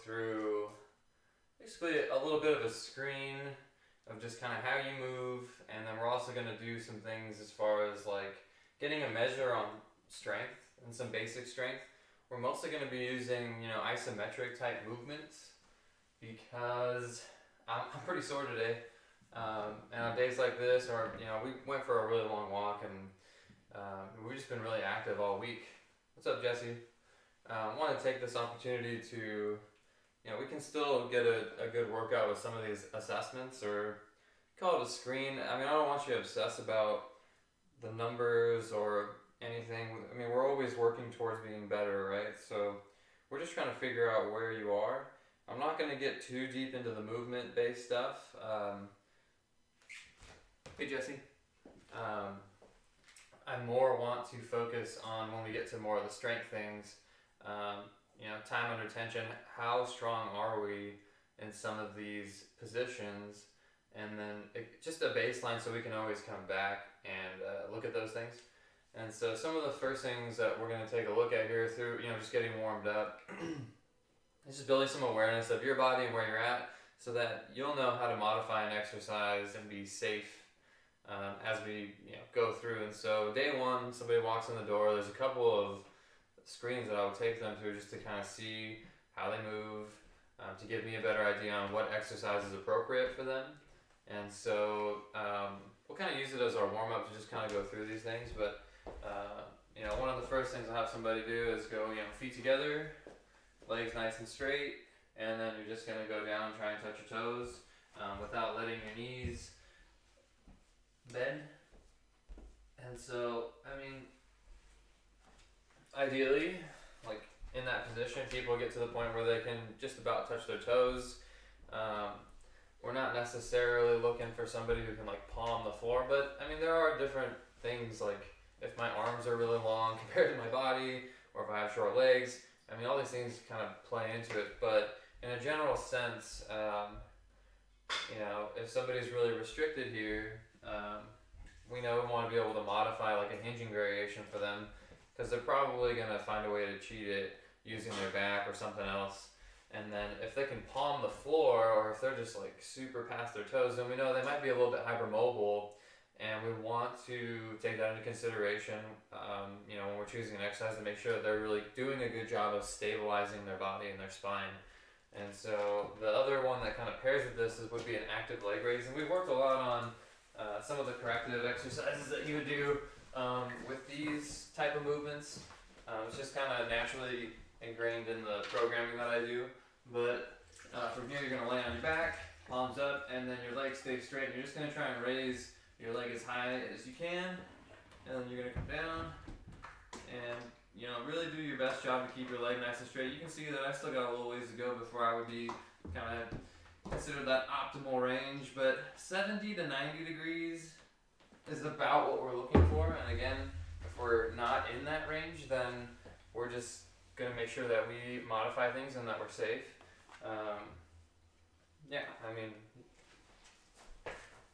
through basically a little bit of a screen of just kind of how you move, and then we're also going to do some things as far as like getting a measure on strength and some basic strength. We're mostly going to be using, isometric type movements because I'm pretty sore today. And on days like this, or, we went for a really long walk and we've just been really active all week. What's up, Jesse? I want to take this opportunity to, we can still get a good workout with some of these assessments, or call it a screen. I don't want you to obsess about the numbers or anything. We're always working towards being better, right? So we're just trying to figure out where you are. I'm not going to get too deep into the movement-based stuff. Hey, Jesse. I more want to focus on when we get to more of the strength things. Time under tension, how strong are we in some of these positions, and then just a baseline so we can always come back and look at those things. And so some of the first things that we're going to take a look at here through, just getting warmed up, is just building some awareness of your body and where you're at so that you'll know how to modify an exercise and be safe as we go through. And so day one, somebody walks in the door, there's a couple of screens that I would take them through just to kind of see how they move, to give me a better idea on what exercise is appropriate for them. And so we'll kind of use it as our warm-up to just kind of go through these things. But one of the first things I'll have somebody do is go, feet together, legs nice and straight, and then you're just going to go down and try and touch your toes without letting your knees bend. And so, ideally, like in that position, people get to the point where they can just about touch their toes. We're not necessarily looking for somebody who can like palm the floor, but there are different things, like if my arms are really long compared to my body, or if I have short legs. All these things kind of play into it, but in a general sense, if somebody's really restricted here, we want to be able to modify like a hinging variation for them, because they're probably going to find a way to cheat it using their back or something else. And then if they can palm the floor, or if they're just like super past their toes, then we know they might be a little bit hypermobile, and we want to take that into consideration when we're choosing an exercise, to make sure that they're really doing a good job of stabilizing their body and their spine. And so the other one that kind of pairs with this would be an active leg raise. And we've worked a lot on some of the corrective exercises that you would do with these type of movements. It's just kind of naturally ingrained in the programming that I do. But from here, you're going to lay on your back, palms up, and then your legs stay straight. And you're just going to try and raise your leg as high as you can, and then you're going to come down and really do your best job to keep your leg nice and straight. You can see that I still got a little ways to go before I would be kind of considered that optimal range, but 70 to 90 degrees is about what we're looking for. And again, if we're not in that range, then we're just going to make sure that we modify things and that we're safe.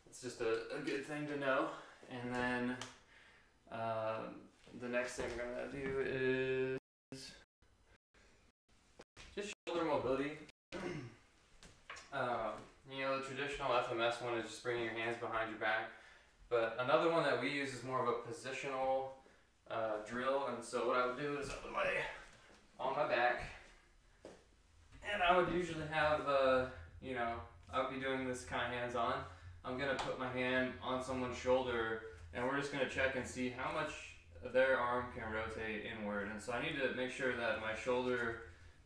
It's just a good thing to know. And then the next thing we're going to do is just shoulder mobility. The traditional FMS one is just bringing your hands behind your back. But another one that we use is more of a positional drill. And so what I would do is I would lay on my back, and I would usually have, I would be doing this kind of hands-on. I'm going to put my hand on someone's shoulder, and we're just going to check and see how much their arm can rotate inward. And so I need to make sure that my shoulder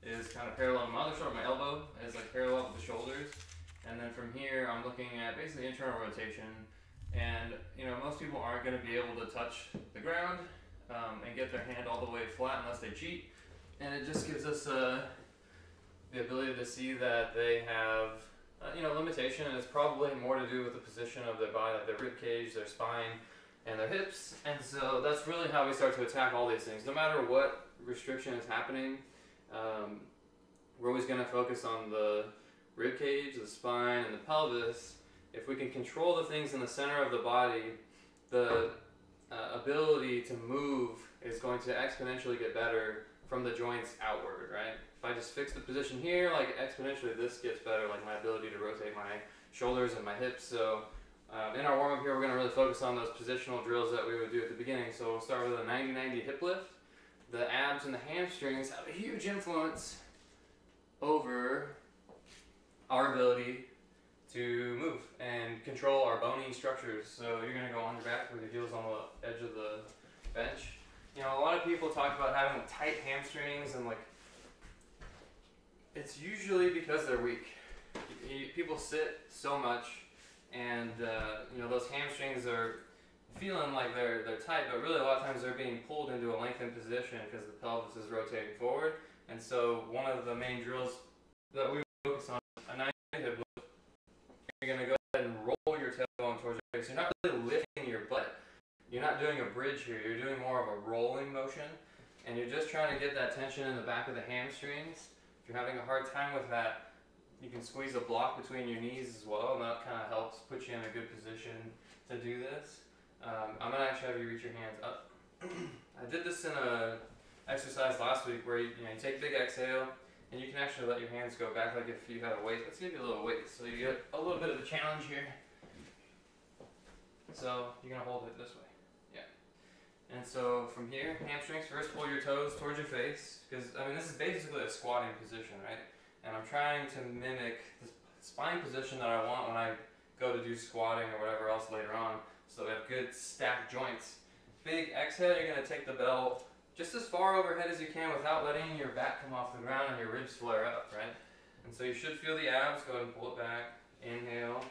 is kind of parallel to my other shoulder. My elbow is like parallel with the shoulders. And then from here, I'm looking at basically internal rotation. And, most people aren't going to be able to touch the ground and get their hand all the way flat unless they cheat. And it just gives us the ability to see that they have, limitation, and it's probably more to do with the position of their body, like their rib cage, their spine, and their hips. And so that's really how we start to attack all these things. No matter what restriction is happening, we're always going to focus on the rib cage, the spine, and the pelvis. If we can control the things in the center of the body, the ability to move is going to exponentially get better from the joints outward, right? If I just fix the position here, like exponentially this gets better, like my ability to rotate my shoulders and my hips. So in our warm-up here, we're gonna really focus on those positional drills that we would do at the beginning. So we'll start with a 90-90 hip lift. The abs and the hamstrings have a huge influence over our ability to move and control our bony structures. So you're gonna go on your back with your heels on the edge of the bench. You know, a lot of people talk about having tight hamstrings, and like, it's usually because they're weak. People sit so much, and you know, those hamstrings are feeling like they're tight, but really a lot of times they're being pulled into a lengthened position because the pelvis is rotating forward. And so one of the main drills that we focus on is a 90 hip lift. You're going to go ahead and roll your tailbone towards your face. You're not really lifting your butt. You're not doing a bridge here. You're doing more of a rolling motion, and you're just trying to get that tension in the back of the hamstrings. If you're having a hard time with that, you can squeeze a block between your knees as well, and that kind of helps put you in a good position to do this. I'm going to actually have you reach your hands up. I did this in a exercise last week where you take a big exhale, and you can actually let your hands go back like if you had a weight. Let's give you a little weight so you get a little bit of a challenge here. So you're going to hold it this way. Yeah. And so from here, hamstrings, first pull your toes towards your face, because I mean this is basically a squatting position, right? And I'm trying to mimic the spine position that I want when I go to do squatting or whatever else later on. So we have good stacked joints. Big exhale, you're going to take the bell just as far overhead as you can without letting your back come off the ground and your ribs flare up, right? And so you should feel the abs. Go ahead and pull it back. Inhale.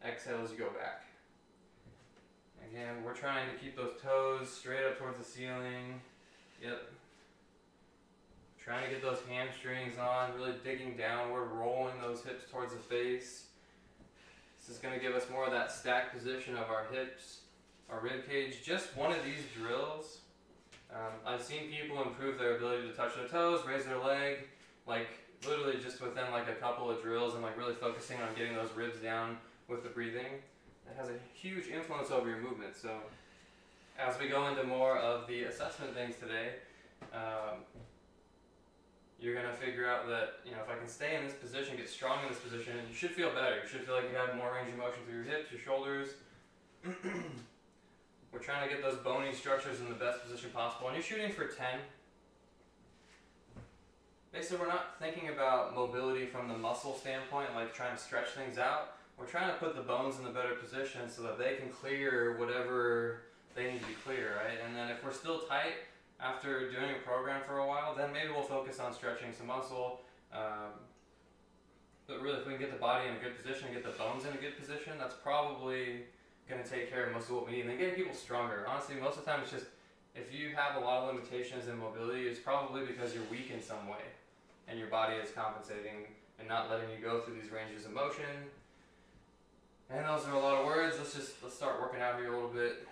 Exhale as you go back. Again, we're trying to keep those toes straight up towards the ceiling. Yep. Trying to get those hamstrings on, really digging downward, rolling those hips towards the face. This is going to give us more of that stacked position of our hips, our rib cage. Just one of these drills, I've seen people improve their ability to touch their toes, raise their leg, like literally just within like a couple of drills, and like really focusing on getting those ribs down with the breathing. It has a huge influence over your movement. So as we go into more of the assessment things today, you're going to figure out that, if I can stay in this position, get strong in this position, you should feel better. You should feel like you have more range of motion through your hips, your shoulders. We're trying to get those bony structures in the best position possible. And you're shooting for 10. Basically, we're not thinking about mobility from the muscle standpoint, like trying to stretch things out. We're trying to put the bones in a better position so that they can clear whatever they need to be clear, right? And then if we're still tight after doing a program for a while, then maybe we'll focus on stretching some muscle. But really, if we can get the body in a good position and get the bones in a good position, that's probably going to take care of most of what we need. And then getting people stronger. Honestly, most of the time it's just, if you have a lot of limitations in mobility, it's probably because you're weak in some way. And your body is compensating and not letting you go through these ranges of motion. And those are a lot of words. Let's start working out here a little bit.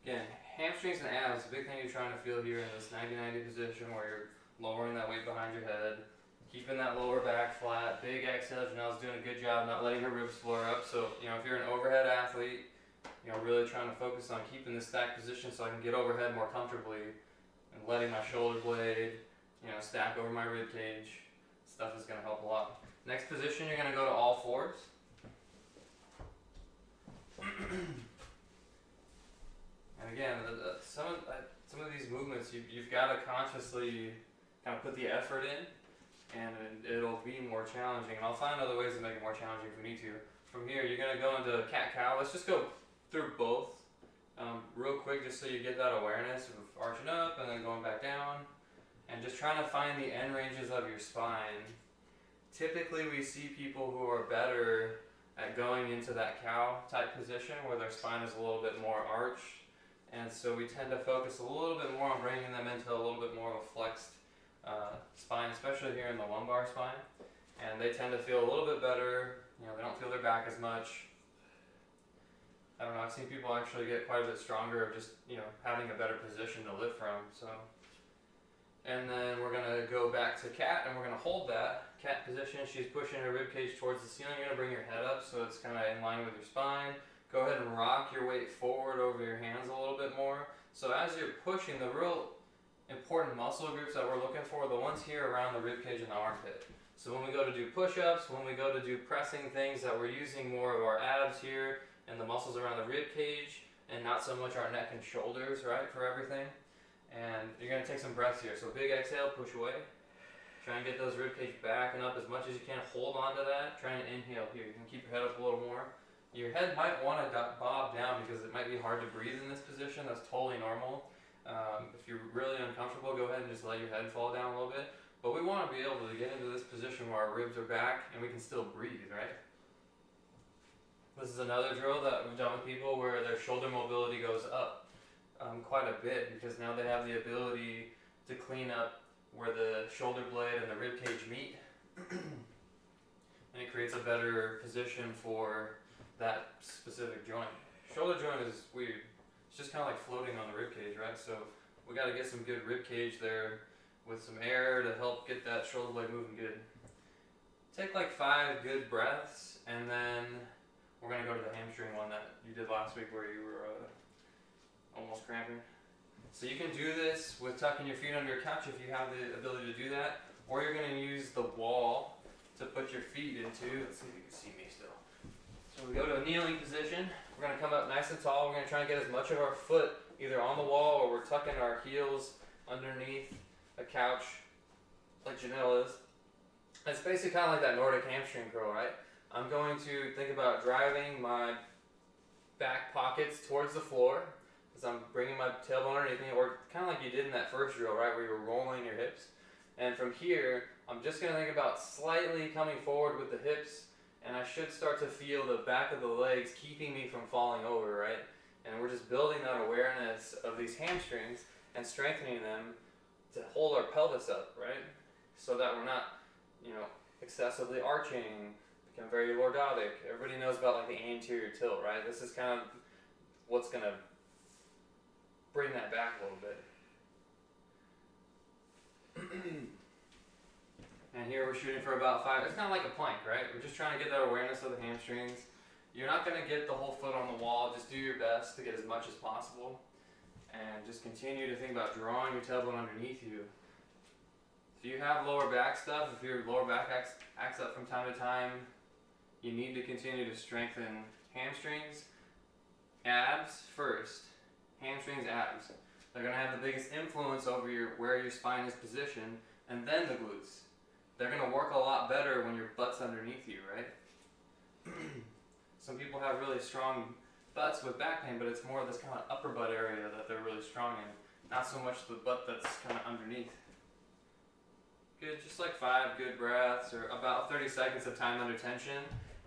Again, hamstrings and abs, the big thing you're trying to feel here in this 90-90 position where you're lowering that weight behind your head, keeping that lower back flat, big exhale. Janelle's doing a good job not letting her ribs flare up. So, if you're an overhead athlete, really trying to focus on keeping this stacked position so I can get overhead more comfortably and letting my shoulder blade, stack over my rib cage. Stuff is going to help a lot. Next position, you're going to go to all fours. And again, some of these movements, you've got to consciously kind of put the effort in, and it'll be more challenging. And I'll find other ways to make it more challenging if we need to. From here, you're going to go into cat-cow. Let's just go through both real quick, just so you get that awareness of arching up and then going back down. And just trying to find the end ranges of your spine. Typically, we see people who are better at going into that cow type position where their spine is a little bit more arched. And so we tend to focus a little bit more on bringing them into a little bit more of a flexed spine, especially here in the lumbar spine. And they tend to feel a little bit better. They don't feel their back as much. I don't know, I've seen people actually get quite a bit stronger of just, having a better position to lift from. So, and then we're going to go back to cat, and we're going to hold that cat position. She's pushing her rib cage towards the ceiling. You're going to bring your head up so it's kind of in line with your spine. Go ahead and rock your weight forward over your hands a little bit more. So as you're pushing, the real important muscle groups that we're looking for, the ones here around the rib cage and the armpit. So when we go to do push-ups, when we go to do pressing things, that we're using more of our abs here and the muscles around the rib cage and not so much our neck and shoulders, right, for everything. And you're going to take some breaths here. So big exhale, push away. Try and get those rib cage back and up as much as you can. Hold on to that. Try and inhale here. You can keep your head up a little more. Your head might want to bob down because it might be hard to breathe in this position. That's totally normal. If you're really uncomfortable, go ahead and just let your head fall down a little bit. But we want to be able to get into this position where our ribs are back and we can still breathe, right? This is another drill that we've done with people where their shoulder mobility goes up quite a bit because now they have the ability to clean up where the shoulder blade and the rib cage meet. And it creates a better position for that specific joint. Shoulder joint is weird. It's just kind of like floating on the rib cage, right? So we got to get some good rib cage there with some air to help get that shoulder blade moving good. Take like 5 good breaths, and then we're going to go to the hamstring one that you did last week where you were almost cramping. So you can do this with tucking your feet under your couch if you have the ability to do that, or you're going to use the wall to put your feet into. Let's see if you can see me still. So we go to a kneeling position. We're going to come up nice and tall. We're going to try and get as much of our foot either on the wall or we're tucking our heels underneath a couch like Janelle is. It's basically kind of like that Nordic hamstring curl, right? I'm going to think about driving my back pockets towards the floor as I'm bringing my tailbone underneath me, or kind of like you did in that first drill, right, where you were rolling your hips. And from here, I'm just going to think about slightly coming forward with the hips, and I should start to feel the back of the legs keeping me from falling over, right? And we're just building that awareness of these hamstrings and strengthening them to hold our pelvis up, right? So that we're not, excessively arching, become very lordotic. Everybody knows about like the anterior tilt, right? This is kind of what's going to bring that back a little bit. And here we're shooting for about 5. It's kind of like a plank, right? We're just trying to get that awareness of the hamstrings. You're not going to get the whole foot on the wall. Just do your best to get as much as possible. And just continue to think about drawing your tailbone underneath you. If you have lower back stuff, if your lower back acts up from time to time, you need to continue to strengthen hamstrings, abs first. Hamstrings, abs. They're going to have the biggest influence over where your spine is positioned, and then the glutes. They're going to work a lot better when your butt's underneath you, right? Some people have really strong butts with back pain, but it's more this kind of upper butt area that they're really strong in, not so much the butt that's kind of underneath. Good, just like 5 good breaths, or about 30 seconds of time under tension,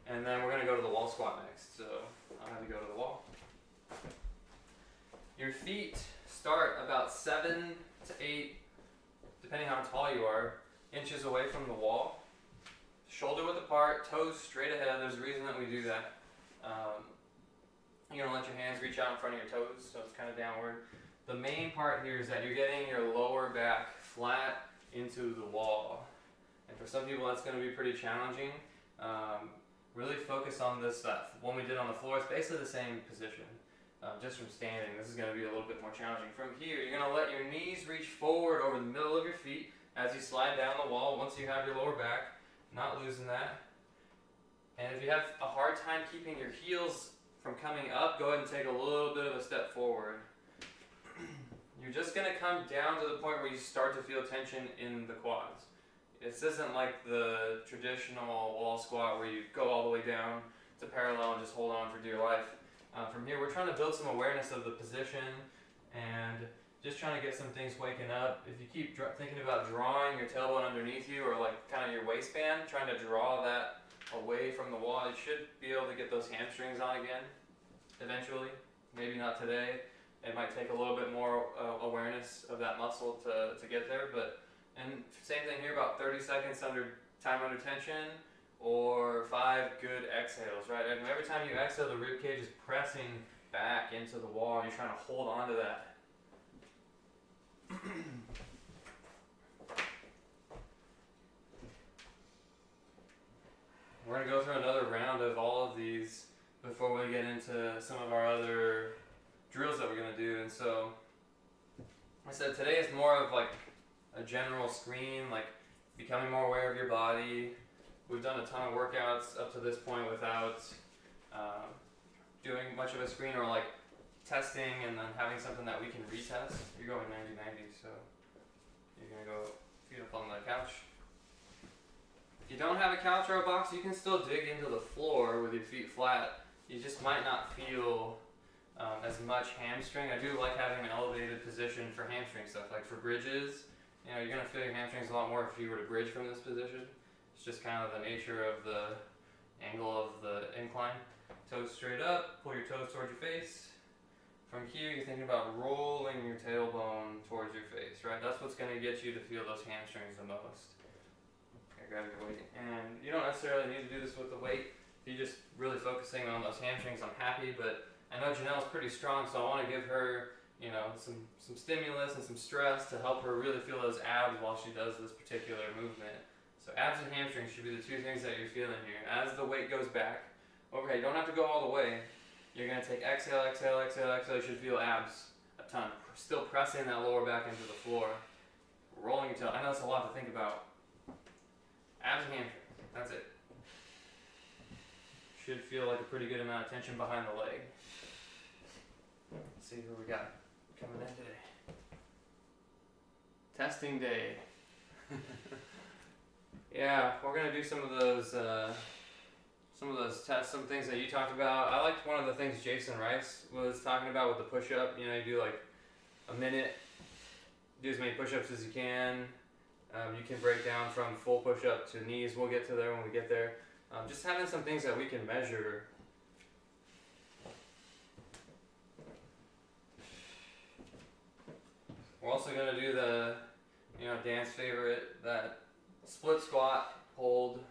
and then we're going to go to the wall squat next. So I'll have you go to the wall. Your feet start about 7 to 8, depending how tall you are, inches away from the wall. Shoulder width apart, toes straight ahead. There's a reason that we do that. You're going to let your hands reach out in front of your toes, so it's kind of downward. The main part here is that you're getting your lower back flat into the wall. And for some people that's going to be pretty challenging. Really focus on this stuff. One we did on the floor is basically the same position. Just from standing, this is going to be a little bit more challenging. From here, you're going to let your knees reach forward over the middle of your feet as you slide down the wall once you have your lower back, not losing that. And if you have a hard time keeping your heels from coming up, go ahead and take a little bit of a step forward. You're just going to come down to the point where you start to feel tension in the quads. This isn't like the traditional wall squat where you go all the way down to parallel and just hold on for dear life. From here, we're trying to build some awareness of the position and just trying to get some things waking up. If you keep thinking about drawing your tailbone underneath you, or like kind of your waistband, trying to draw that away from the wall, you should be able to get those hamstrings on again eventually. Maybe not today. It might take a little bit more awareness of that muscle to get there. And same thing here, about 30 seconds time under tension, or 5 good exhales, right? And every time you exhale, the rib cage is pressing back into the wall, and you're trying to hold on to that. We're going to go through another round of all of these before we get into some of our other drills that we're going to do. And so said today is more of like a general screen, like becoming more aware of your body. We've done a ton of workouts up to this point without doing much of a screen or like testing and then having something that we can retest. You're going 90-90, so you're gonna go feet up on the couch. If you don't have a couch or a box, you can still dig into the floor with your feet flat. You just might not feel as much hamstring. I do like having an elevated position for hamstring stuff, like for bridges. You know, you're gonna feel your hamstrings a lot more if you were to bridge from this position. It's just kind of the nature of the angle of the incline. Toes straight up, pull your toes towards your face. From here, you're thinking about rolling your tailbone towards your face, right? That's what's gonna get you to feel those hamstrings the most. Okay, grab your weight. And you don't necessarily need to do this with the weight. If you're just really focusing on those hamstrings, I'm happy, but I know Janelle's pretty strong, so I wanna give her, you know, some stimulus and some stress to help her really feel those abs while she does this particular movement. So abs and hamstrings should be the two things that you're feeling here. As the weight goes back, overhead, you don't have to go all the way. You're gonna take exhale, exhale, exhale, exhale. You should feel abs a ton. Still pressing that lower back into the floor. Rolling your tail. I know it's a lot to think about. Abs and hamstrings, that's it. Should feel like a pretty good amount of tension behind the leg. Let's see who we got coming in today. Testing day. Yeah, we're gonna do some of those tests, some things that you talked about. I liked one of the things Jason Rice was talking about with the push-up. You know, you do like a minute, do as many push-ups as you can. You can break down from full push-up to knees. We'll get to there when we get there. Just having some things that we can measure. We're also gonna do the, you know, Dan's favorite, that split squat, hold.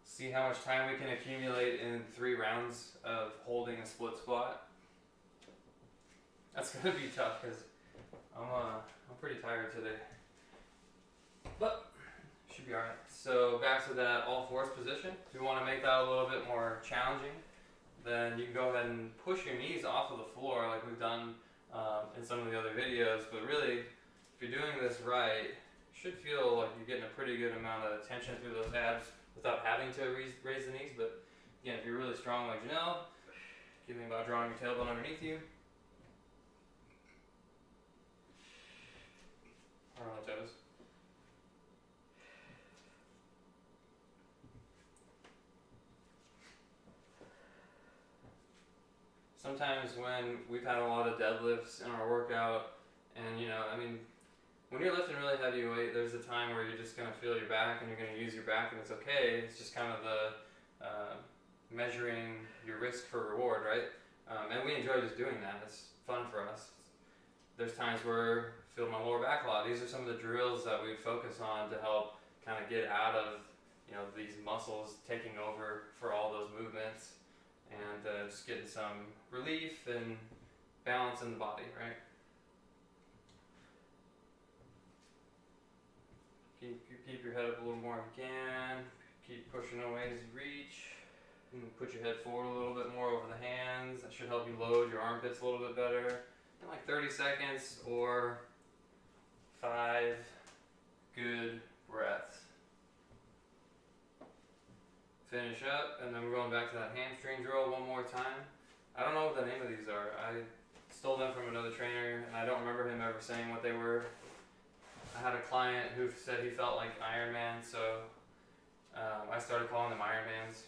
See how much time we can accumulate in 3 rounds of holding a split squat. That's gonna be tough because I'm pretty tired today, but should be alright. So back to that all fours position. If you want to make that a little bit more challenging, then you can go ahead and push your knees off of the floor like we've done in some of the other videos. But really, if you're doing this right, you should feel like you're getting a pretty good amount of tension through those abs without having to raise the knees. But again, if you're really strong like Janelle, keep thinking about drawing your tailbone underneath you. Or on the toes. Sometimes when we've had a lot of deadlifts in our workout, and you know, I mean, when you're lifting really heavy weight, there's a time where you're just going to feel your back and you're going to use your back and it's okay. It's just kind of the measuring your risk for reward, right? And we enjoy just doing that. It's fun for us. There's times where I feel my lower back a lot. These are some of the drills that we focus on to help kind of get out of, you know, these muscles taking over for all those movements, and just getting some relief and balance in the body, right? Keep your head up a little more if you can. Keep pushing away as you reach. And put your head forward a little bit more over the hands. That should help you load your armpits a little bit better. In like 30 seconds or 5 good breaths. Finish up, and then we're going back to that hamstring drill one more time. I don't know what the name of these are. I stole them from another trainer, and I don't remember him ever saying what they were. I had a client who said he felt like Iron Man, so I started calling them Iron Mans.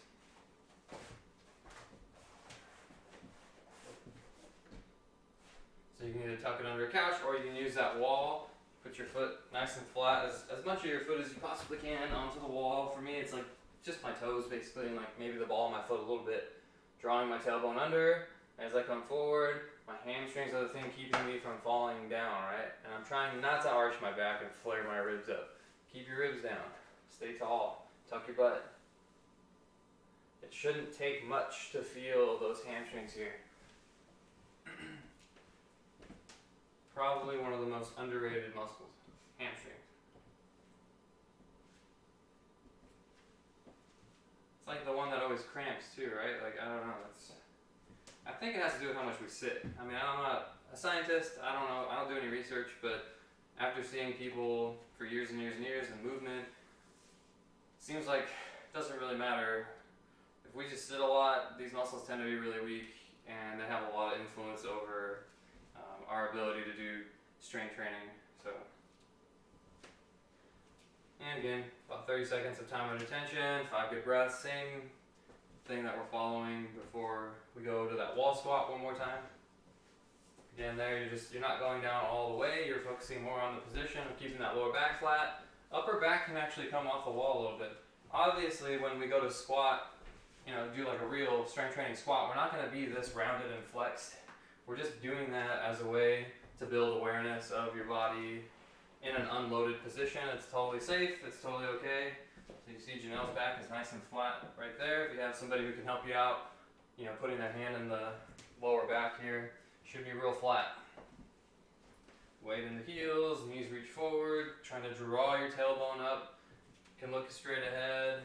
So you can either tuck it under a couch, or you can use that wall. Put your foot nice and flat, as much of your foot as you possibly can onto the wall. For me, it's like just my toes basically, and like maybe the ball of my foot a little bit. Drawing my tailbone under as I come forward. My hamstrings are the thing keeping me from falling down, right? And I'm trying not to arch my back and flare my ribs up. Keep your ribs down. Stay tall. Tuck your butt. It shouldn't take much to feel those hamstrings here. Probably one of the most underrated muscles, hamstring. It's like the one that always cramps too, right? Like, I don't know, it's think it has to do with how much we sit. I mean, I'm not a scientist. I don't know. I don't do any research, but after seeing people for years and years and years and movement, it seems like it doesn't really matter. If we just sit a lot, these muscles tend to be really weak, and they have a lot of influence over our ability to do strength training. So, and again, about 30 seconds of time and attention, 5 good breaths, same thing that we're following before we go to that wall squat one more time. Again, there you're not going down all the way, you're focusing more on the position of keeping that lower back flat. Upper back can actually come off the wall a little bit. Obviously, when we go to squat, do like a real strength training squat, we're not going to be this rounded and flexed. We're just doing that as a way to build awareness of your body in an unloaded position. It's totally safe, it's totally okay. So you see Janelle's back is nice and flat right there. If you have somebody who can help you out, putting their hand in the lower back here, should be real flat. Weight in the heels, knees reach forward, trying to draw your tailbone up. You can look straight ahead.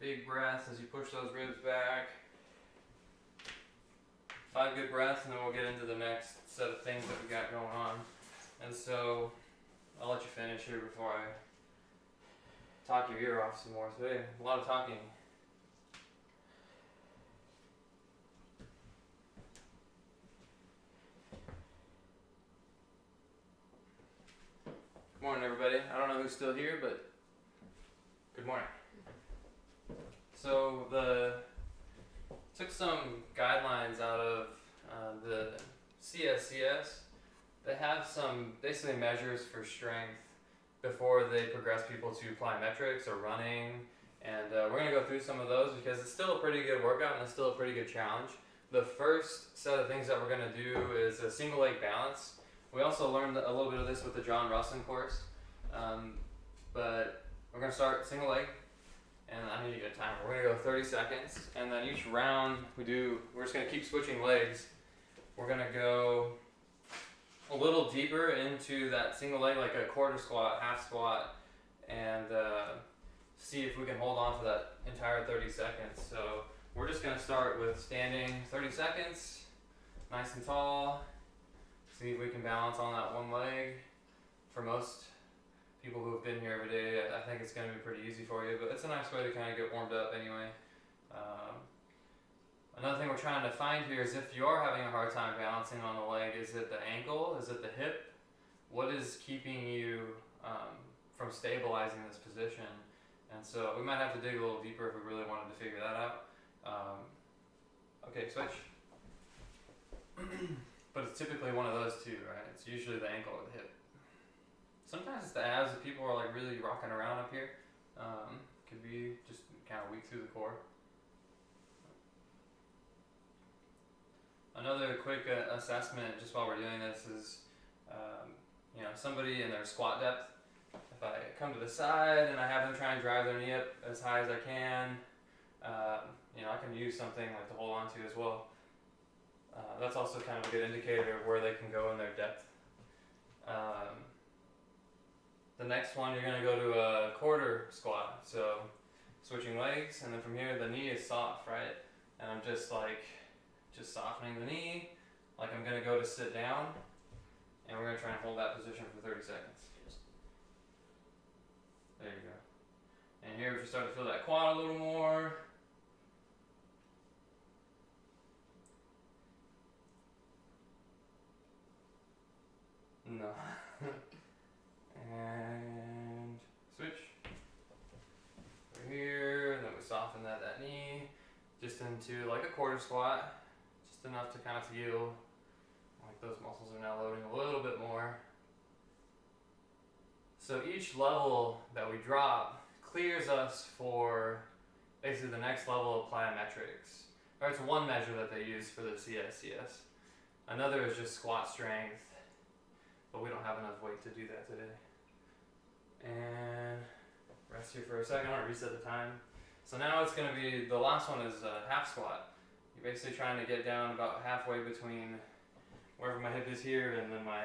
Big breaths as you push those ribs back. 5 good breaths, and then we'll get into the next set of things that we got going on. And so, I'll let you finish here before I talk your ear off some more. So yeah, a lot of talking. Good morning, everybody. I don't know who's still here, but good morning. So took some guidelines out of the CSCS. They have some basically measures for strength before they progress people to plyometrics or running, and we're going to go through some of those because it's still a pretty good workout and it's still a pretty good challenge. The first set of things that we're going to do is a single leg balance. We also learned a little bit of this with the John Russin course, but we're going to start single leg. And I need to get a timer. We're going to go 30 seconds, and then each round we're just going to keep switching legs. We're going to go a little deeper into that single leg, like a quarter squat, half squat, and see if we can hold on to that entire 30 seconds. So we're just going to start with standing 30 seconds, nice and tall. See if we can balance on that one leg. For most people who have been here every day, I think it's going to be pretty easy for you, but it's a nice way to kind of get warmed up anyway. Another thing we're trying to find here is if you are having a hard time balancing on the leg, is it the ankle? Is it the hip? What is keeping you from stabilizing this position? And so we might have to dig a little deeper if we really wanted to figure that out. Okay, switch. But it's typically one of those two, right? It's usually the ankle or the hip. Sometimes it's the abs if people are like really rocking around up here. Could be just kind of weak through the core. Another quick assessment just while we're doing this is, somebody in their squat depth. If I come to the side and I have them try and drive their knee up as high as I can, I can use something like to hold on to as well. That's also kind of a good indicator of where they can go in their depth. The next one, you're going to go to a quarter squat. So switching legs, and then from here the knee is soft, right? And I'm just softening the knee, like I'm going to go to sit down, and we're going to try and hold that position for 30 seconds. There you go. And here we start to feel that quad a little more. No. And switch. Over here, and then we soften that knee just into like a quarter squat, just enough to kind of feel like those muscles are now loading a little bit more. So each level that we drop clears us for basically the next level of plyometrics. Or it's one measure that they use for the CSCS. Another is just squat strength, but we don't have enough weight to do that today. And rest here for a second. I'm going to reset the time. So now it's going to be, the last one is a half squat. You're basically trying to get down about halfway between wherever my hip is here and then my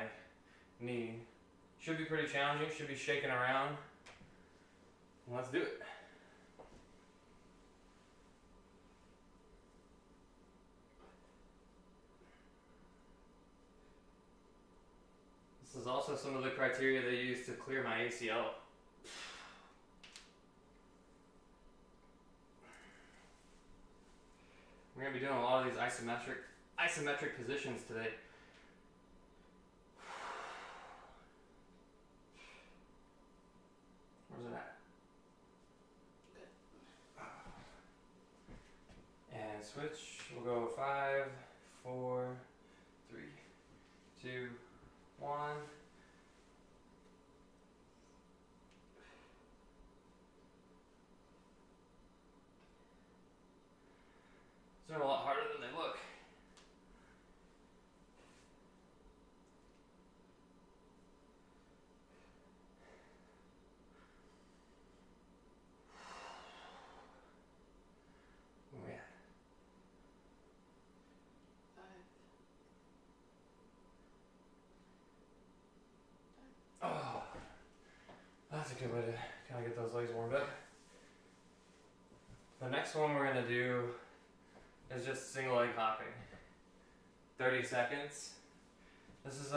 knee. Should be pretty challenging, should be shaking around. Let's do it. This is also some of the criteria they use to clear my ACL. We're going to be doing a lot of these isometric positions today. Where's it at? And switch. We'll go 5, 4, 3, 2, 1. These are a lot harder than they look. Oh, yeah. Oh, that's a good way to kind of get those legs warmed up. The next one we're going to do is just single leg hopping. 30 seconds. This is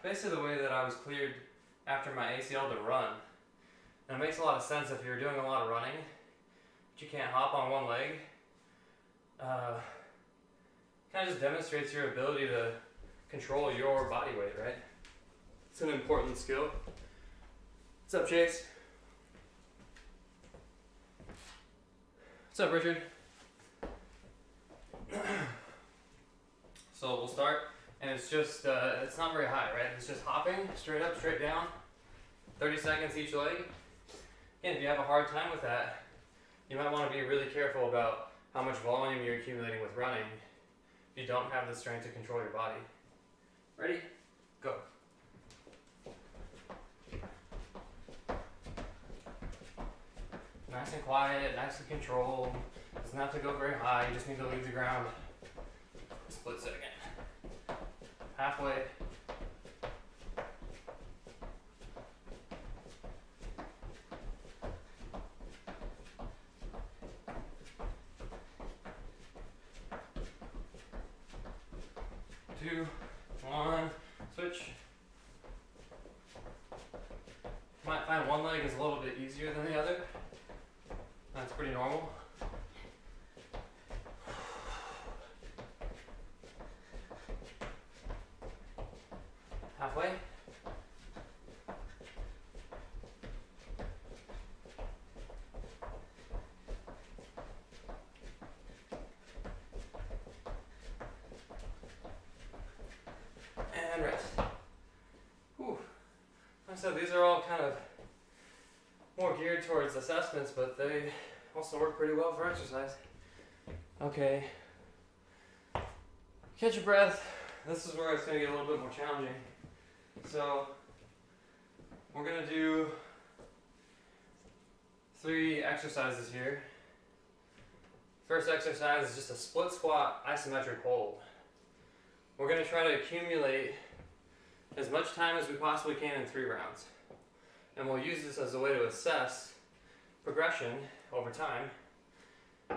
basically the way that I was cleared after my ACL to run. And it makes a lot of sense if you're doing a lot of running, but you can't hop on one leg. Kind of just demonstrates your ability to control your body weight, right? It's an important skill. What's up, Chase? What's up, Richard? So we'll start, and it's just, it's not very high, right? It's just hopping, straight up, straight down, 30 seconds each leg. And if you have a hard time with that, you might want to be really careful about how much volume you're accumulating with running if you don't have the strength to control your body. Ready? Go. Nice and quiet, nice and controlled. Doesn't have to go very high, you just need to leave the ground a split second. Halfway. Two, one, switch. You might find one leg is a little bit easier than the other. That's pretty normal. Halfway. And rest. Whew. Like I said, these are all kind of more geared towards assessments, but they also work pretty well for exercise. Okay. Catch your breath. This is where it's going to get a little bit more challenging. So, we're going to do 3 exercises here. First exercise is just a split squat isometric hold. We're going to try to accumulate as much time as we possibly can in 3 rounds. And we'll use this as a way to assess progression over time.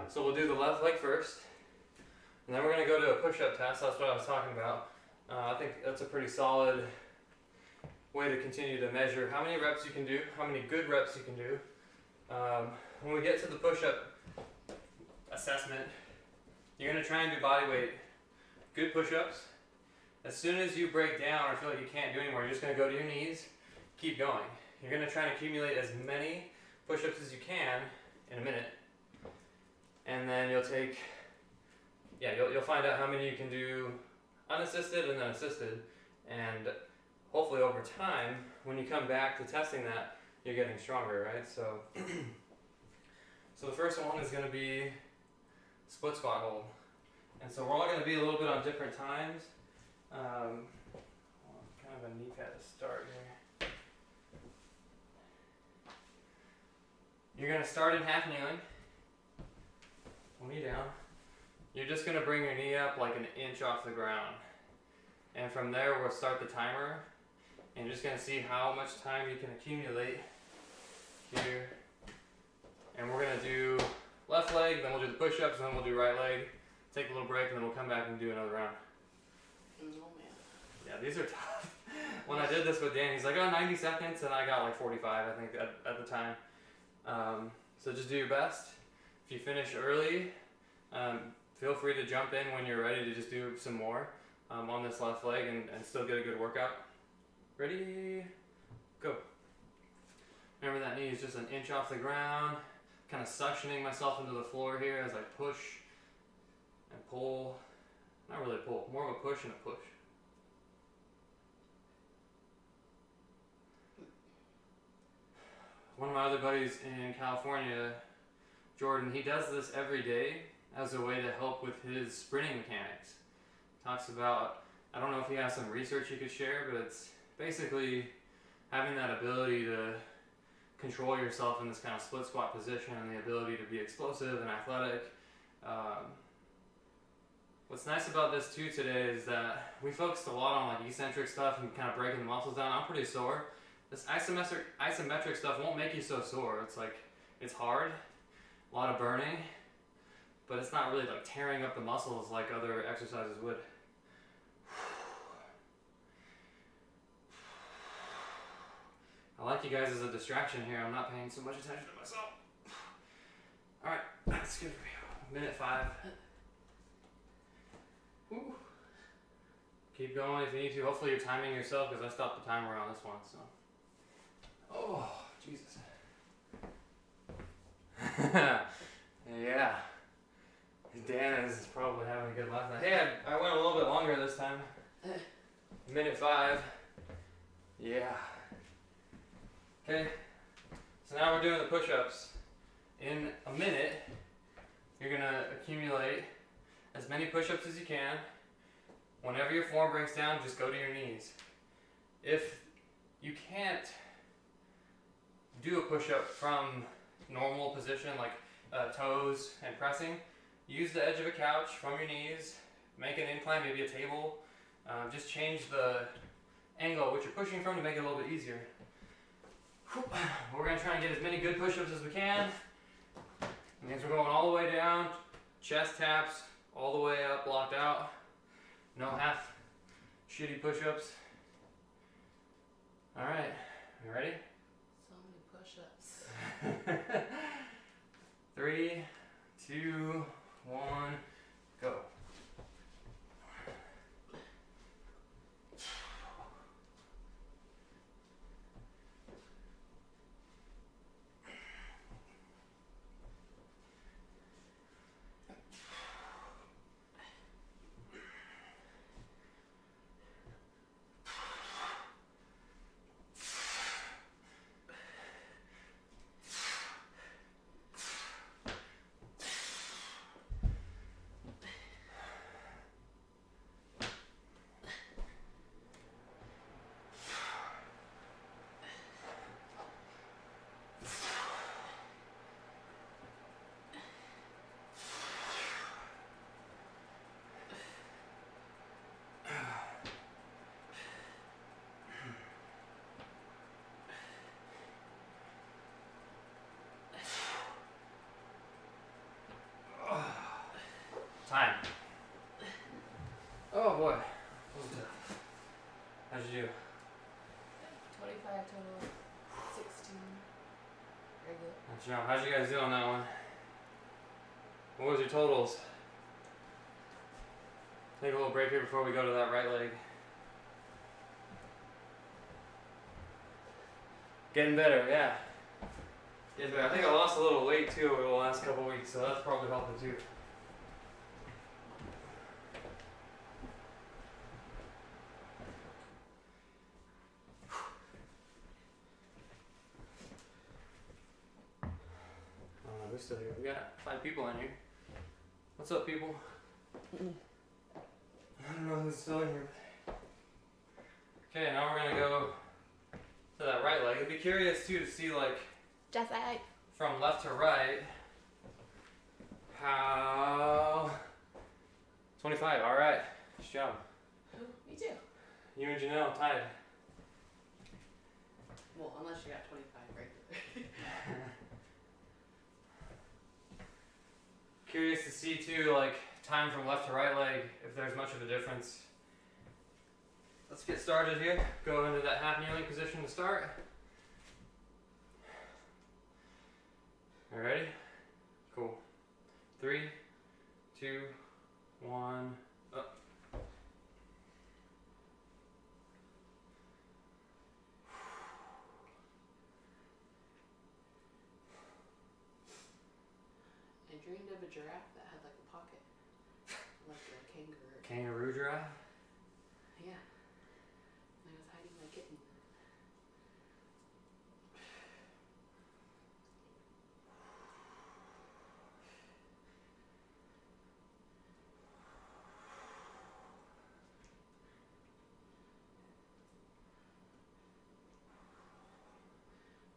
So we'll do the left leg first, and then we're going to go to a push-up test. That's what I was talking about. I think that's a pretty solid way to continue to measure how many reps you can do, how many good reps you can do. When we get to the push-up assessment, you're going to try and do body weight, good push-ups. As soon as you break down or feel like you can't do anymore, you're just going to go to your knees, keep going. You're going to try and accumulate as many push-ups as you can in a minute. And then you'll take, you'll find out how many you can do unassisted and then assisted. And hopefully over time, when you come back to testing that, you're getting stronger, right? So, so the first one is going to be split squat hold. And so we're all going to be a little bit on different times. Kind of a knee pad to start here. You're going to start in half kneeling. Knee down. You're just going to bring your knee up like an inch off the ground. And from there we'll start the timer. And you're just going to see how much time you can accumulate here. And we're going to do left leg, then we'll do the push-ups, and then we'll do right leg. Take a little break, and then we'll come back and do another round. Oh man. Yeah, these are tough. When I did this with Dan, he's like, oh, 90 seconds, and I got like 45, I think, at the time. So just do your best. If you finish early, feel free to jump in when you're ready to just do some more on this left leg and still get a good workout. Ready? Go. Remember that knee is just an inch off the ground. Kind of suctioning myself into the floor here as I push and pull. Not really pull, more of a push and a push. One of my other buddies in California, Jordan, he does this every day as a way to help with his sprinting mechanics. Talks about, I don't know if he has some research he could share, but it's basically having that ability to control yourself in this kind of split squat position and the ability to be explosive and athletic. What's nice about this too today is that we focused a lot on like eccentric stuff and kind of breaking the muscles down. I'm pretty sore. This isometric stuff won't make you so sore. It's like, it's hard, a lot of burning, but it's not really like tearing up the muscles like other exercises would. I like you guys as a distraction here. I'm not paying so much attention to myself. Alright, that's good for you. Minute 5. Woo. Keep going if you need to. Hopefully you're timing yourself because I stopped the timer on this one. So. Oh, Jesus. Yeah. Dan is probably having a good laugh now. Hey, I went a little bit longer this time. Minute 5. Yeah. Okay, so now we're doing the push-ups. In a minute, you're gonna accumulate as many push-ups as you can. Whenever your form breaks down, just go to your knees. If you can't do a push-up from normal position, like toes and pressing, use the edge of a couch from your knees, make an incline, maybe a table. Just change the angle at which you're pushing from to make it a little bit easier. We're going to try and get as many good push-ups as we can. That means we're going all the way down, chest taps, all the way up, locked out. No half shitty push-ups. Alright, you ready? So many push-ups. 3, 2, 1, go. Time. Oh boy. How'd you do? 25 total, 16. Very good. Good job. How'd you guys do on that one? What was your totals? Take a little break here before we go to that right leg. Getting better, yeah. Getting better. I think I lost a little weight too over the last couple weeks, so that's probably helping too. We're still here. We got 5 people in here. What's up, people? I don't know who's still in here. Okay, now we're gonna go to that right leg. I'd be curious too to see, like, Just like from left to right, how. 25. All right. Nice job. me too. You and Janelle tied. Well, unless you got 25 regular. Curious to see too, like, time from left to right leg, if there's much of a difference. Let's let's get started here. Go into that half kneeling position to start. All right, ready? Cool. 3, 2, 1, up. I dreamed of a giraffe that had like a pocket, like a kangaroo. Kangaroo giraffe. Yeah. And I was hiding my kitten.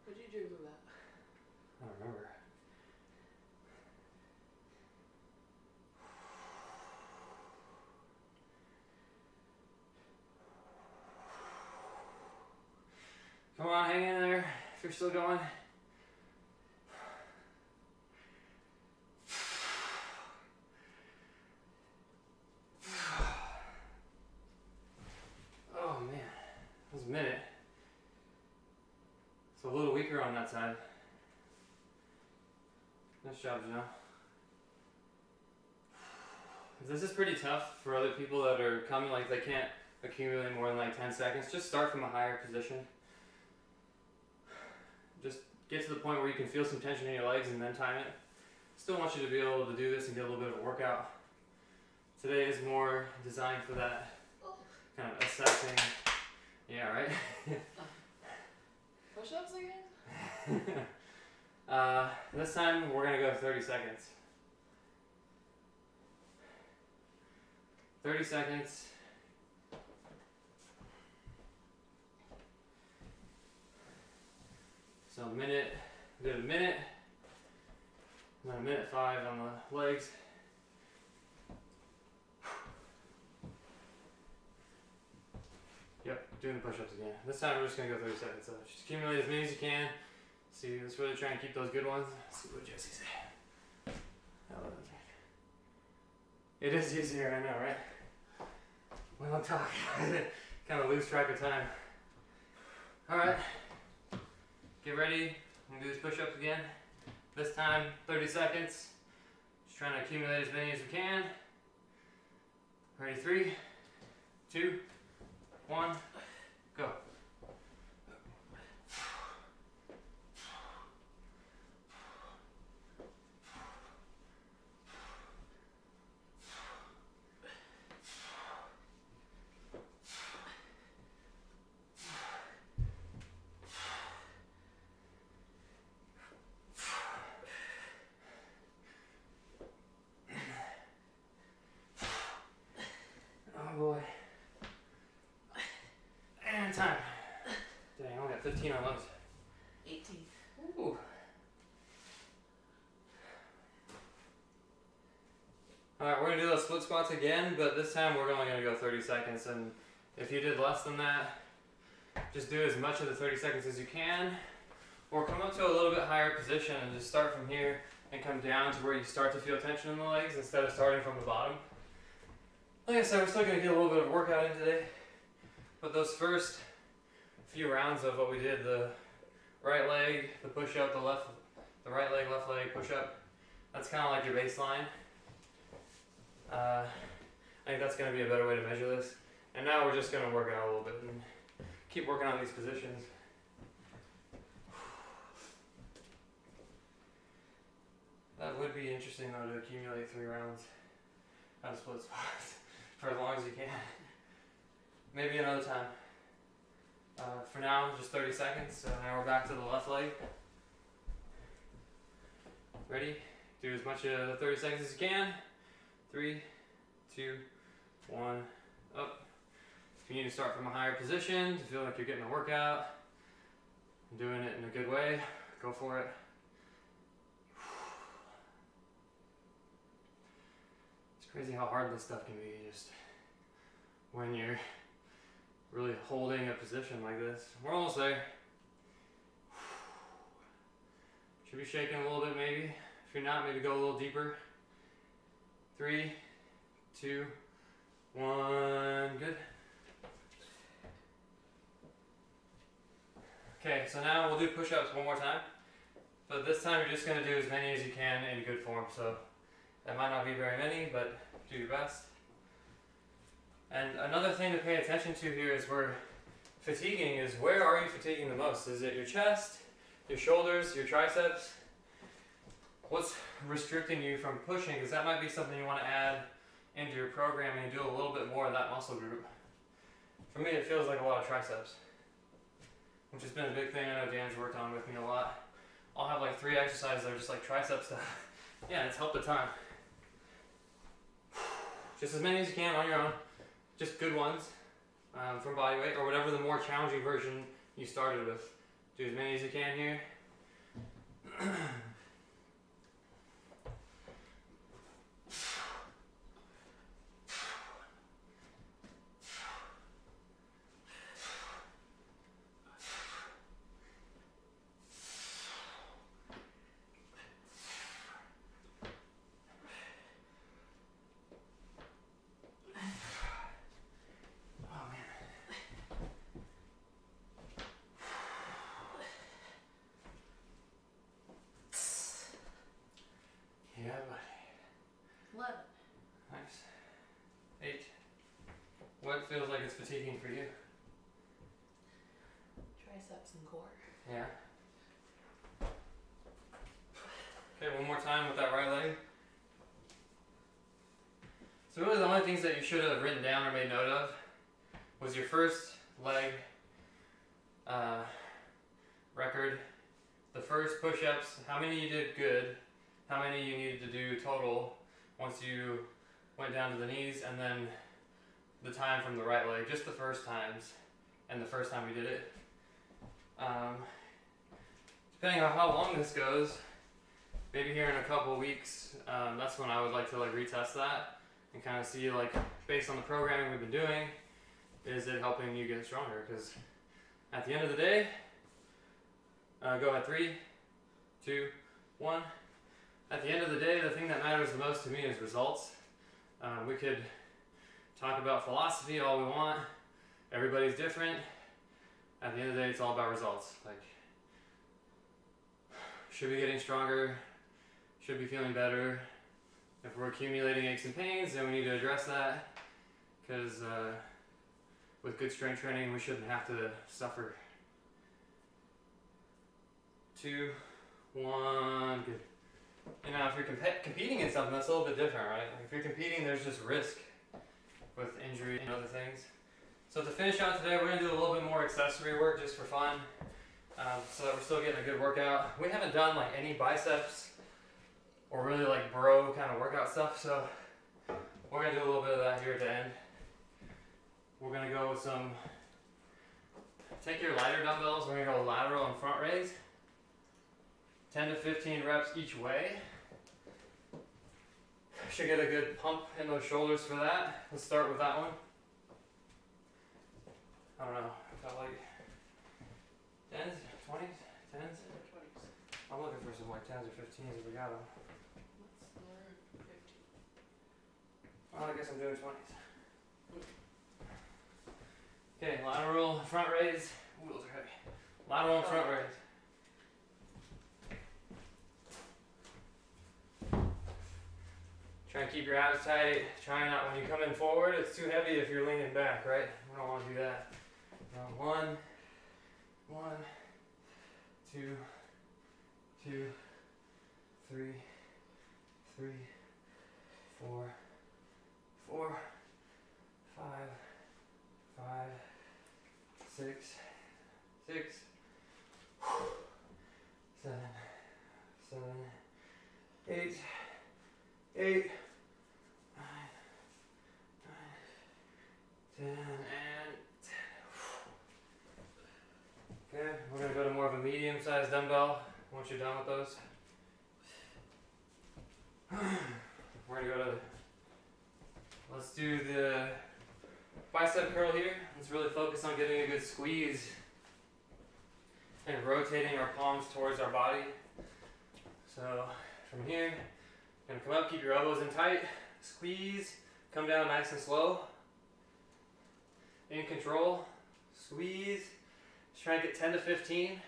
What'd you dream about? I don't remember. Come on, hang in there if you're still going. Oh man, that was a minute. It's a little weaker on that side. Nice job, Janelle. This is pretty tough for other people that are coming, like they can't accumulate more than like 10 seconds. Just start from a higher position. Just get to the point where you can feel some tension in your legs and then time it. Still want you to be able to do this and get a little bit of a workout. Today is more designed for that kind of assessing. Yeah, right? Push-ups again? This time we're gonna go 30 seconds. 30 seconds. So a minute, did a minute, and then a minute 5 on the legs. Yep, doing the push-ups again. This time we're just gonna go 30 seconds. So just accumulate as many as you can. See, let's really try and keep those good ones. Let's see what Jesse said. It is easier, I know, right? We don't talk. Kind of lose track of time. Alright. Get ready. I'm gonna do these push-ups again. This time, 30 seconds. Just trying to accumulate as many as we can. Ready, 3, 2, 1, go. Oh boy. And time. Dang, I only got 15 on those. 18. Ooh. Alright, we're gonna do those split squats again, but this time we're only gonna go 30 seconds. And if you did less than that, just do as much of the 30 seconds as you can. Or come up to a little bit higher position and just start from here and come down to where you start to feel tension in the legs instead of starting from the bottom. Like I said, we're still gonna get a little bit of workout in today. But those first few rounds of what we did, the right leg, the push up, the right leg, left leg, push up, that's kind of like your baseline. I think that's going to be a better way to measure this. And now we're just going to work out a little bit and keep working on these positions. That would be interesting though, to accumulate 3 rounds out of split squats for as long as you can. Maybe another time. For now, just 30 seconds. So now we're back to the left leg. Ready? Do as much of the 30 seconds as you can. 3, 2, 1, up. If you need to start from a higher position to feel like you're getting a workout, and doing it in a good way, go for it. It's crazy how hard this stuff can be just when you're really holding a position like this. We're almost there. Should be shaking a little bit maybe. If you're not, maybe go a little deeper. 3, 2, 1, good. Okay, so now we'll do push-ups one more time. But this time you're just going to do as many as you can in good form. So that might not be very many, but do your best. And another thing to pay attention to here is where fatiguing is, where are you fatiguing the most? Is it your chest, your shoulders, your triceps? What's restricting you from pushing? Because that might be something you want to add into your programming and do a little bit more of that muscle group. For me, it feels like a lot of triceps, which has been a big thing I know Dan's worked on with me a lot. I'll have like 3 exercises that are just like tricep stuff. Yeah, it's helped a ton. Just as many as you can on your own. Just good ones from bodyweight or whatever the more challenging version you started with. Do as many as you can here. Yeah, buddy. 11. Nice. 8. What feels like it's fatiguing for you? Triceps and core. Yeah. Okay, one more time with that right leg. So really the only things that you should have written down or made note of was your first leg record, the first push-ups, how many you did good, how many you needed to do total once you went down to the knees, and then the time from the right leg, just the first times, and the first time we did it. Depending on how long this goes, maybe here in a couple of weeks, that's when I would like to like retest that and kind of see like based on the programming we've been doing, is it helping you get stronger? Because at the end of the day, go at 3, 2, 1. At the end of the day, the thing that matters the most to me is results. We could talk about philosophy all we want. Everybody's different. At the end of the day, it's all about results. Like, should be getting stronger, should be feeling better. If we're accumulating aches and pains, then we need to address that. Because with good strength training, we shouldn't have to suffer. 2, 1, good. You know, if you're competing in something, that's a little bit different, right? Like if you're competing, there's just risk with injury and other things. So to finish out today, we're going to do a little bit more accessory work just for fun, so that we're still getting a good workout. We haven't done like any biceps or really like bro kind of workout stuff, so we're going to do a little bit of that here at the end. We're going to go with some, take your lighter dumbbells, we're going to go lateral and front raise. 10 to 15 reps each way. Should get a good pump in those shoulders for that. Let's start with that one. I don't know, I felt like 10s, 20s, 10s? 20s. I'm looking for some like 10s or 15s if we got them. Let's learn 15. Well, I guess I'm doing 20s. Okay, lateral front raise. Ooh, those are heavy. Lateral and front raise. Try and keep your abs tight. Try not, when you come in forward, it's too heavy if you're leaning back, right? We don't want to do that. Now, 1, 2, 2, 3, 3, 4, 4, 5, 5, 6, 6, 7, 7, 8, 8, 9, 10, and 10. Okay, we're going to go to more of a medium-sized dumbbell once you're done with those. We're going to go to, let's do the bicep curl here. Let's really focus on getting a good squeeze and rotating our palms towards our body. So from here, gonna come up, keep your elbows in tight, squeeze, come down nice and slow. In control, squeeze. Just Try to get 10 to 15.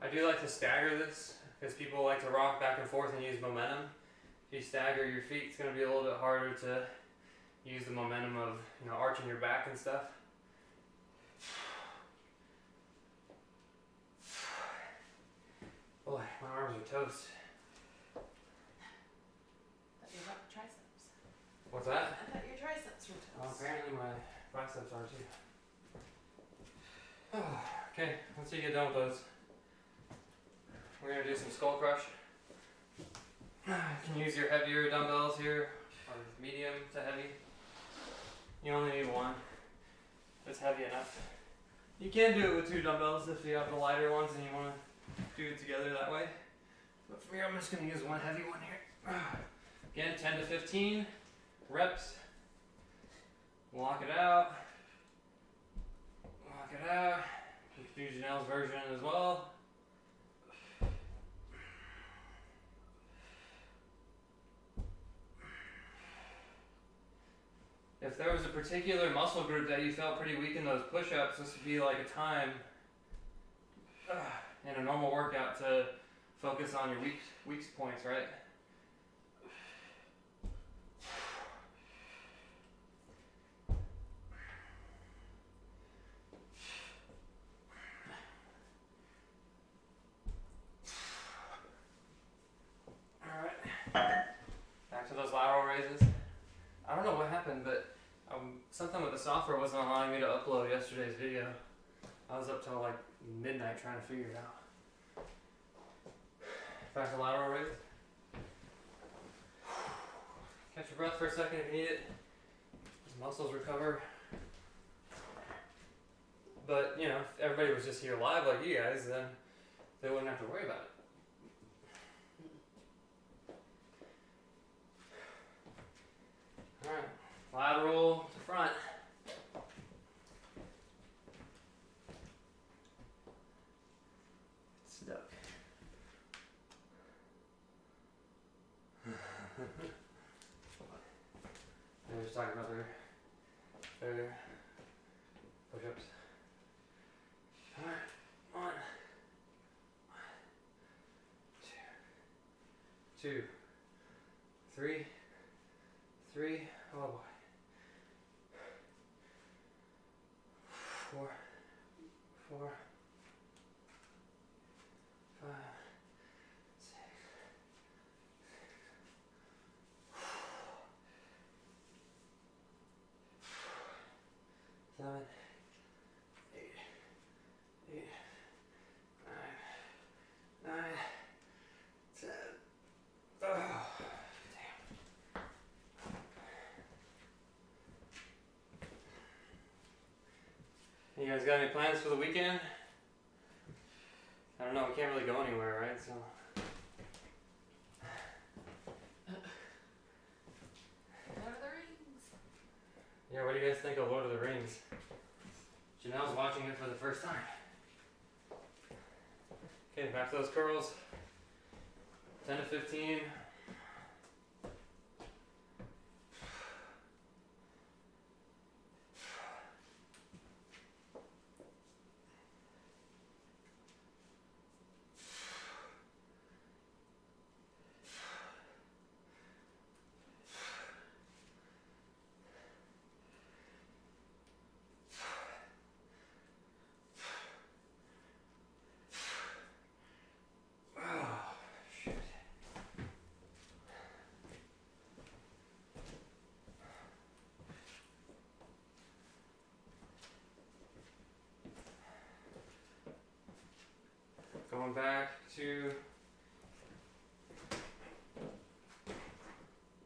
I do like to stagger this because people like to rock back and forth and use momentum. If you stagger your feet, it's going to be a little bit harder to use the momentum of, you know, arching your back and stuff. Boy, my arms are toast. That your triceps. What's that? I thought your triceps were Well, toast. apparently my biceps are too. Okay, once you get done with those, we're going to do some skull crush. You can use your heavier dumbbells here, or medium to heavy. You only need one. It's heavy enough. You can do it with 2 dumbbells if you have the lighter ones and you want to do it together that way. But for me, I'm just going to use one heavy one here. Again, 10 to 15 reps. Lock it out. Lock it out. You can do Janelle's version as well. If there was a particular muscle group that you felt pretty weak in those push-ups, this would be like a time in a normal workout to focus on your weak points, right? Alright, back to those lateral raises. I don't know what happened, but something with the software wasn't allowing me to upload yesterday's video. I was up till like midnight trying to figure it out. Back to lateral raise. Catch your breath for a second if you need it. These muscles recover. But, you know, if everybody was just here live like you guys, then they wouldn't have to worry about it. Alright, lateral to front. Stuck. I was just talking about their push-ups. Alright, 1, 2, 3, oh boy. 4, 5, 6, 7, 8, 9, 10. Oh, damn. You guys got any plans for the weekend? I don't know, we can't really go anywhere, right? So. Lord of the Rings. Yeah, what do you guys think of Lord of the Rings? Janelle's watching it for the first time. Okay, back to those curls. 10 to 15. Going back to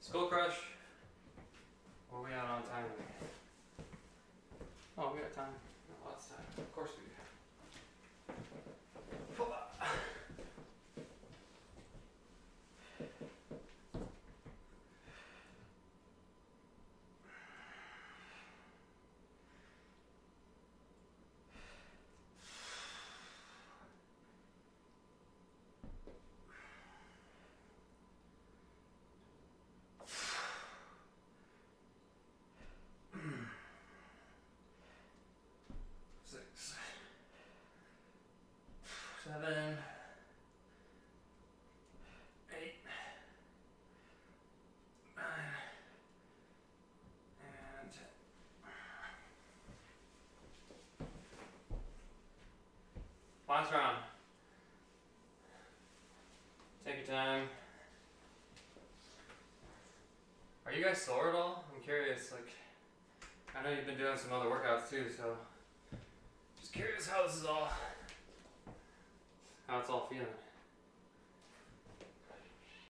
skull crush. What are we at on time? Oh, we got time. Got lots of time. Of course we do. anytime. Are you guys sore at all? I'm curious. Like, I know you've been doing some other workouts too, so just curious how this is all, how it's all feeling.